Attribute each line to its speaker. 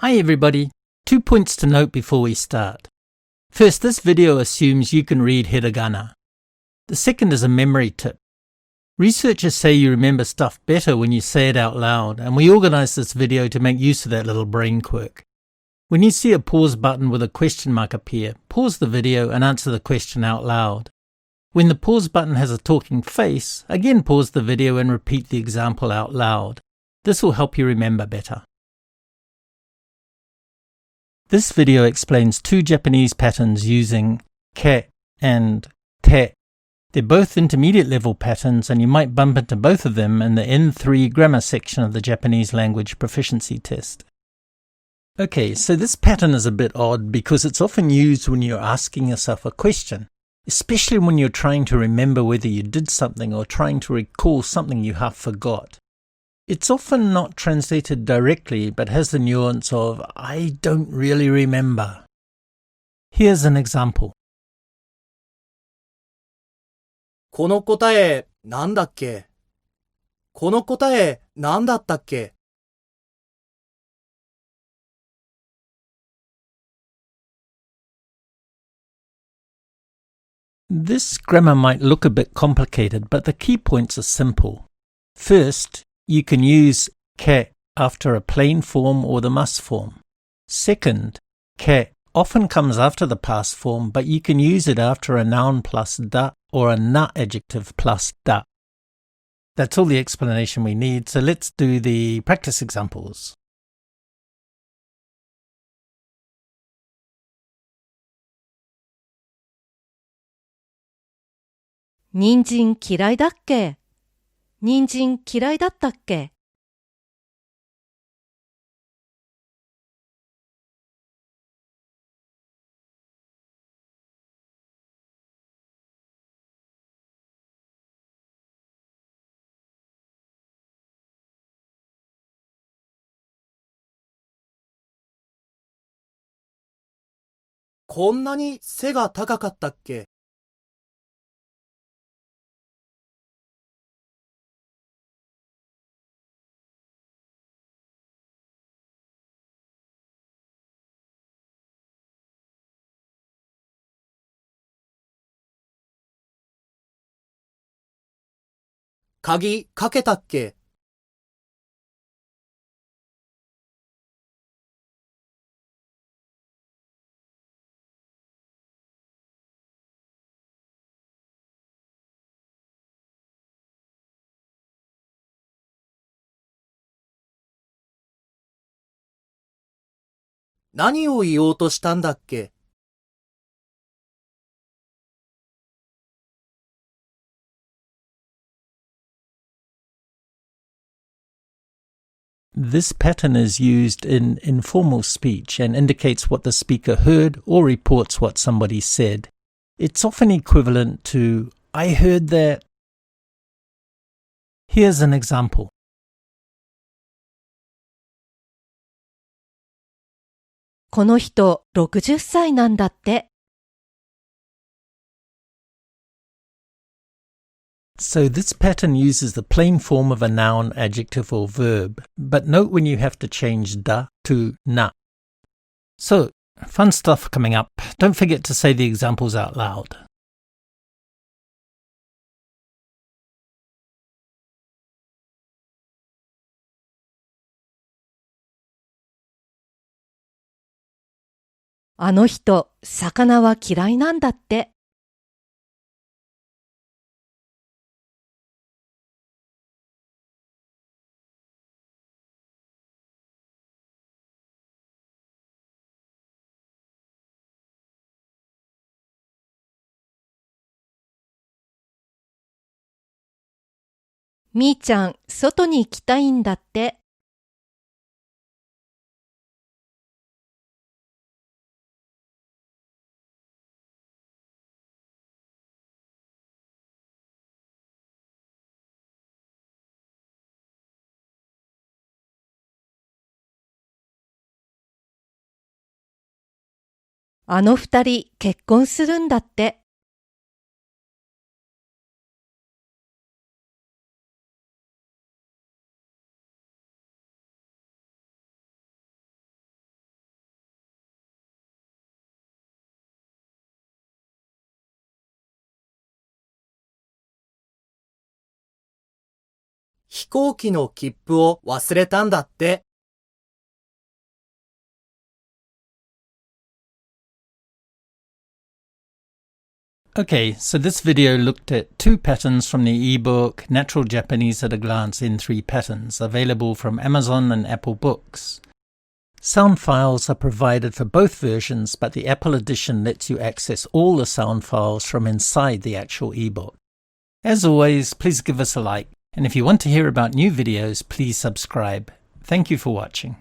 Speaker 1: Hi everybody! 2 points to note before we start. First, this video assumes you can read hiragana. The second is a memory tip. Researchers say you remember stuff better when you say it out loud, and we organized this video to make use of that little brain quirk. When you see a pause button with a question mark appear, pause the video and answer the question out loud. When the pause button has a talking face, again pause the video and repeat the example out loud. This will help you remember better. This video explains 2 Japanese patterns using ke and te. They're both intermediate level patterns, and you might bump into both of them in the N3 grammar section of the Japanese language proficiency test. Okay, so this pattern is a bit odd because it's often used when you're asking yourself a question, especially when you're trying to remember whether you did something or trying to recall something you half forgot. It's often not translated directly, but has the nuance of, I don't really remember. Here's an example.
Speaker 2: この答え、なんだっけ？この答え、なんだったっけ？
Speaker 1: This grammar might look a bit complicated, but the key points are simple. First, you can use ke after a plain form or the must form. Second, ke often comes after the past form, but you can use it after a noun plus da or a na adjective plus da. That's all the explanation we need, so let's do the practice examples.
Speaker 3: 人参嫌いだっけ？人参嫌いだったっけ？
Speaker 2: こんなに背が高かったっけ？ 鍵かけたっけ？ 何を言おうとしたんだっけ？
Speaker 1: This pattern is used in informal speech and indicates what the speaker heard or reports what somebody said. It's often equivalent to, I heard that. Here's an example.
Speaker 3: この人60歳なんだって。
Speaker 1: So this pattern uses the plain form of a noun, adjective or verb, but note when you have to change da to na. So, fun stuff coming up. Don't forget to say the examples out loud.
Speaker 3: あの人、魚は嫌いなんだって。みーちゃん、外に行きたいんだって。あの二人、結婚するんだって。
Speaker 2: 飛行機の切符を忘れたんだって。
Speaker 1: Okay, so this video looked at two patterns from the ebook Natural Japanese at a Glance in 3 Patterns, available from Amazon and Apple Books. Sound files are provided for both versions, but the Apple edition lets you access all the sound files from inside the actual ebook. As always, please give us a like, and if you want to hear about new videos, please subscribe. Thank you for watching.